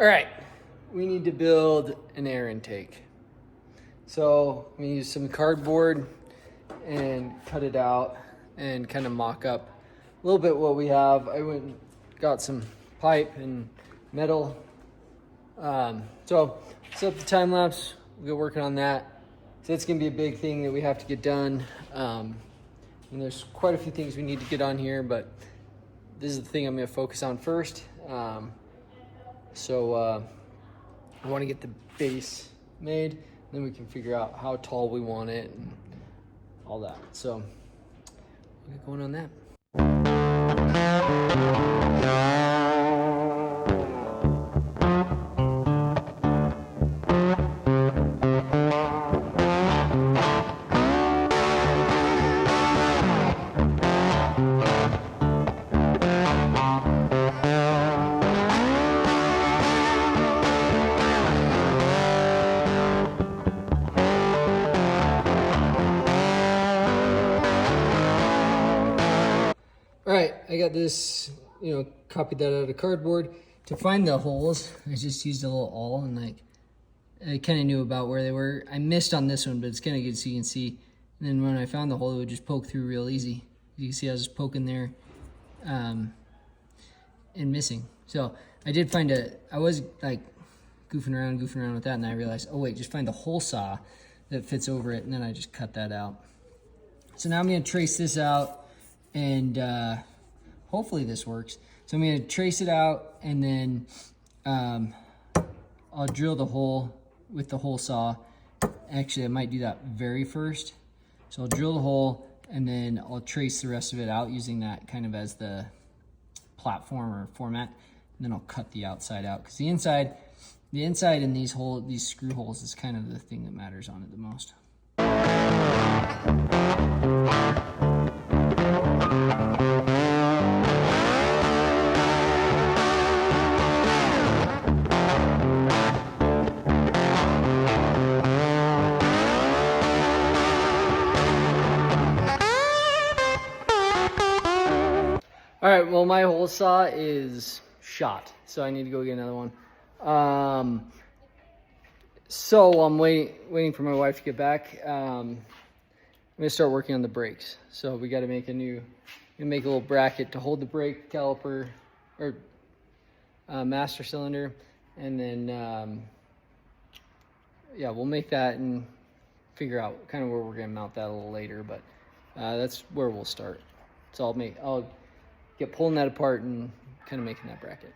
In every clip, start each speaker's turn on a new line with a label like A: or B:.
A: All right, we need to build an air intake. So we use some cardboard and cut it out and kind of mock up a little bit what we have. I went and got some pipe and metal. So set up the time lapse, we'll get working on that. So it's gonna be a big thing that we have to get done. And there's quite a few things we need to get on here, but this is the thing I'm gonna focus on first. I want to get the base made, then we can figure out how tall we want it and all that. So we'll get going on that. All right, I got this, copied that out of cardboard. To find the holes, I just used a little awl and I kind of knew about where they were. I missed on this one, but it's kind of good so you can see. And then when I found the hole, it would just poke through real easy. You can see I was just poking there and missing. So I did find I was like goofing around with that, and I realized, oh wait, just find the hole saw that fits over it, and then I just cut that out. So now I'm gonna trace this out, and hopefully this works. So I'm gonna trace it out, and then I'll drill the hole with the hole saw. Actually, I might do that very first. So I'll drill the hole, and then I'll trace the rest of it out using that kind of as the platform or format. And then I'll cut the outside out, because the inside in these screw holes is kind of the thing that matters on it the most. All right, well, my hole saw is shot, so I need to go get another one. So I'm waiting for my wife to get back. I'm gonna start working on the brakes. So we got to make a little bracket to hold the brake caliper or master cylinder, and then yeah, we'll make that and figure out kind of where we're gonna mount that a little later. But that's where we'll start. So I'll get pulling that apart and kind of making that bracket.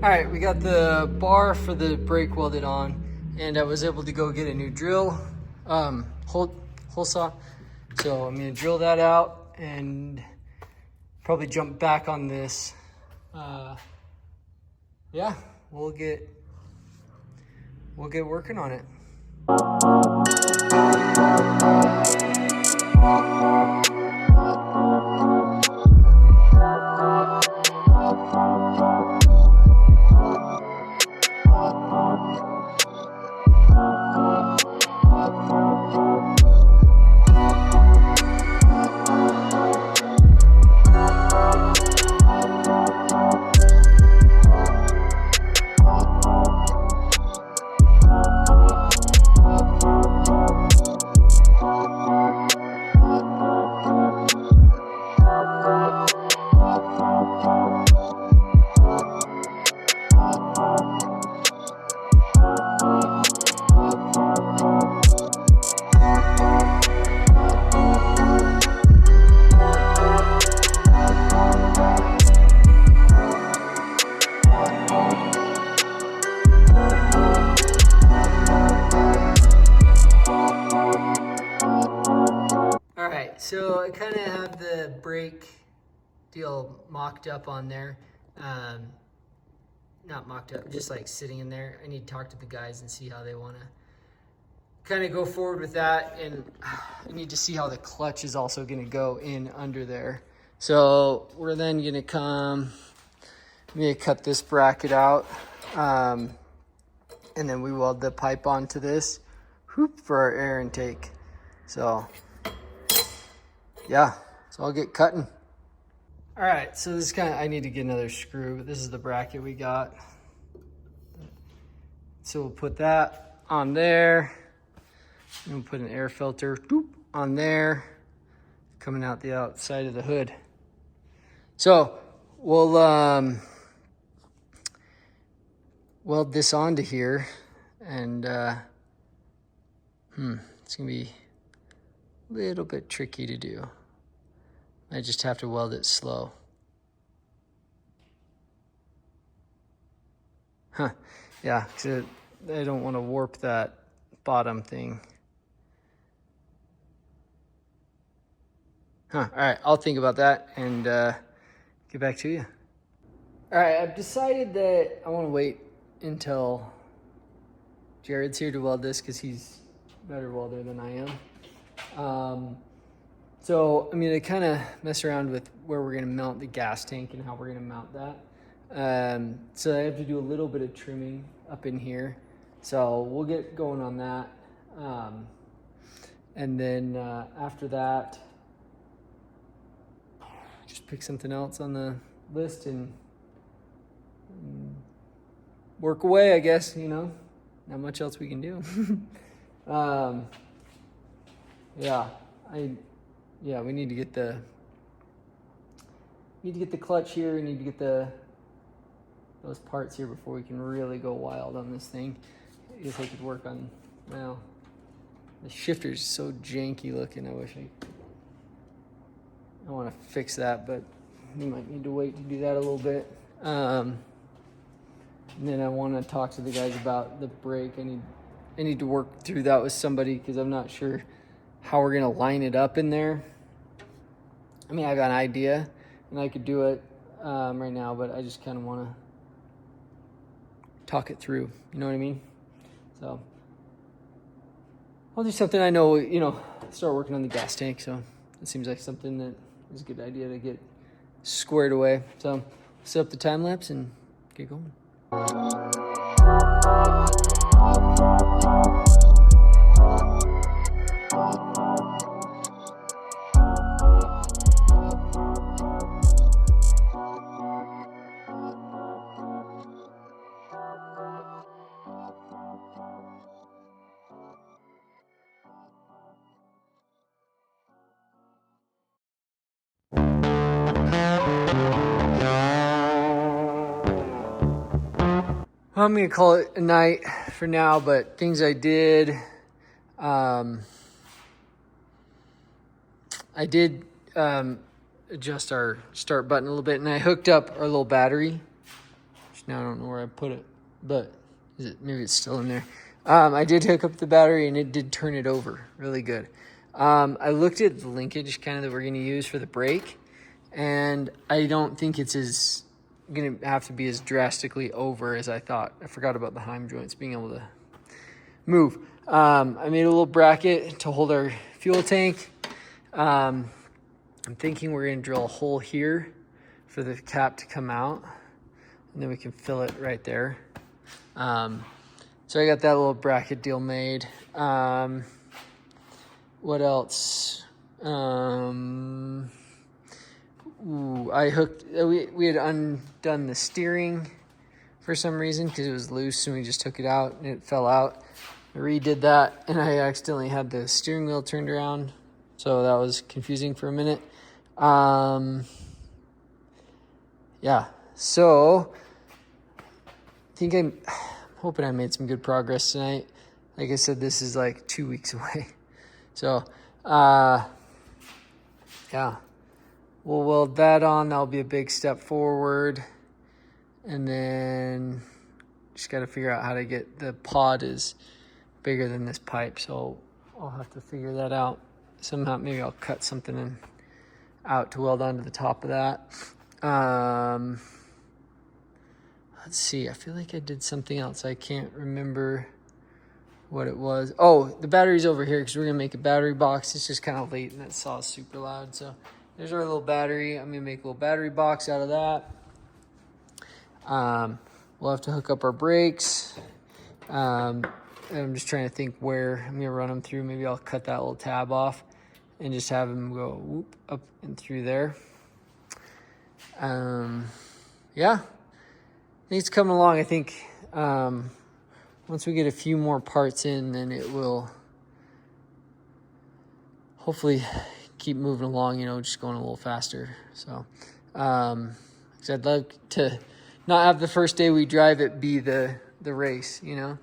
A: All right, we got the bar for the brake welded on, and I was able to go get a new drill, hole saw. So I'm gonna drill that out and probably jump back on this. Yeah, we'll get working on it. So I kind of have the brake deal mocked up on there. Not mocked up, just like sitting in there. I need to talk to the guys and see how they want to kind of go forward with that. And I need to see how the clutch is also going to go in under there. So we're then going to come, I'm going to cut this bracket out. And then we weld the pipe onto this for our air intake. So yeah, so I'll get cutting. All right, so this is kind of, I need to get another screw, but this is the bracket we got. So we'll put that on there. And we'll put an air filter on there, coming out the outside of the hood. So we'll weld this onto here, and it's gonna be a little bit tricky to do. I just have to weld it slow. Yeah, because I don't want to warp that bottom thing. All right, I'll think about that and get back to you. All right, I've decided that I want to wait until Jared's here to weld this because he's a better welder than I am. So I'm gonna kind of mess around with where we're gonna mount the gas tank and how we're gonna mount that. So I have to do a little bit of trimming up in here. So we'll get going on that. And then after that, just pick something else on the list and work away, I guess, you know, not much else we can do. Yeah, we need to get the clutch here. We need to get those parts here before we can really go wild on this thing. I guess I could work on, well, the shifter's so janky looking. I want to fix that, but we might need to wait to do that a little bit. And then I want to talk to the guys about the brake. I need to work through that with somebody because I'm not sure how we're gonna line it up in there. I mean, I got an idea and I could do it right now, but I just kind of want to talk it through. You know what I mean? So I'll do something. I know, you know, start working on the gas tank. So it seems like something that is a good idea to get squared away. So set up the time lapse and get going. I'm gonna call it a night for now, but things I did, I did adjust our start button a little bit, and I hooked up our little battery, which now I don't know where I put it, but maybe it's still in there. I did hook up the battery, and it did turn it over really good. I looked at the linkage kind of that we're gonna use for the brake, and I don't think it's gonna have to be as drastically over as I thought. I forgot about the heim joints being able to move. I made a little bracket to hold our fuel tank. I'm thinking we're gonna drill a hole here for the cap to come out, and then we can fill it right there. So I got that little bracket deal made. What else? I hooked, we had undone the steering for some reason because it was loose, and we just took it out and it fell out. I redid that, and I accidentally had the steering wheel turned around, so that was confusing for a minute. Yeah, so I think I'm hoping I made some good progress tonight. Like I said, this is like 2 weeks away. So, yeah, we'll weld that on. That'll be a big step forward. And then just got to figure out how to get, the pod is bigger than this pipe, so I'll have to figure that out somehow. Maybe I'll cut something out to weld onto the top of that. Let's see, I feel like I did something else. I can't remember what it was. Oh, the battery's over here because we're gonna make a battery box. It's just kind of late and that saw is super loud. So there's our little battery. I'm gonna make a little battery box out of that. We'll have to hook up our brakes. I'm just trying to think where I'm gonna run them through. Maybe I'll cut that little tab off and just have them go whoop up and through there. Yeah, I think it's coming along. I think once we get a few more parts in, then it will hopefully keep moving along, you know, just going a little faster. So, 'cause I'd like to not have the first day we drive it be the race, you know.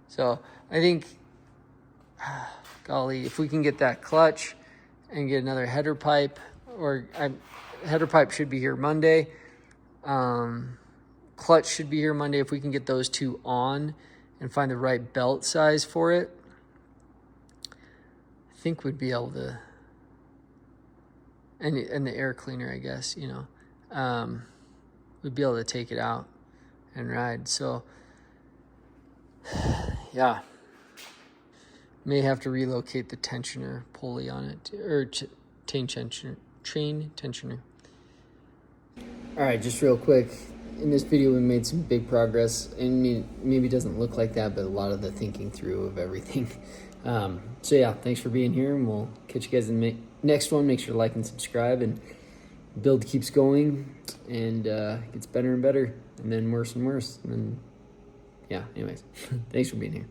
A: So I think, golly, if we can get that clutch and get another header pipe, header pipe should be here Monday. Clutch should be here Monday. If we can get those two on and find the right belt size for it, I think we'd be able to, and the air cleaner, I guess, you know, we'd be able to take it out and ride. So yeah, may have to relocate the tensioner pulley on it, or train tensioner. All right, just real quick. In this video, we made some big progress. And maybe it doesn't look like that, but a lot of the thinking through of everything. So yeah, thanks for being here, and we'll catch you guys in the next one. Make sure to like and subscribe, and build keeps going, and gets better and better, and then worse and worse. And then, yeah, anyways, thanks for being here.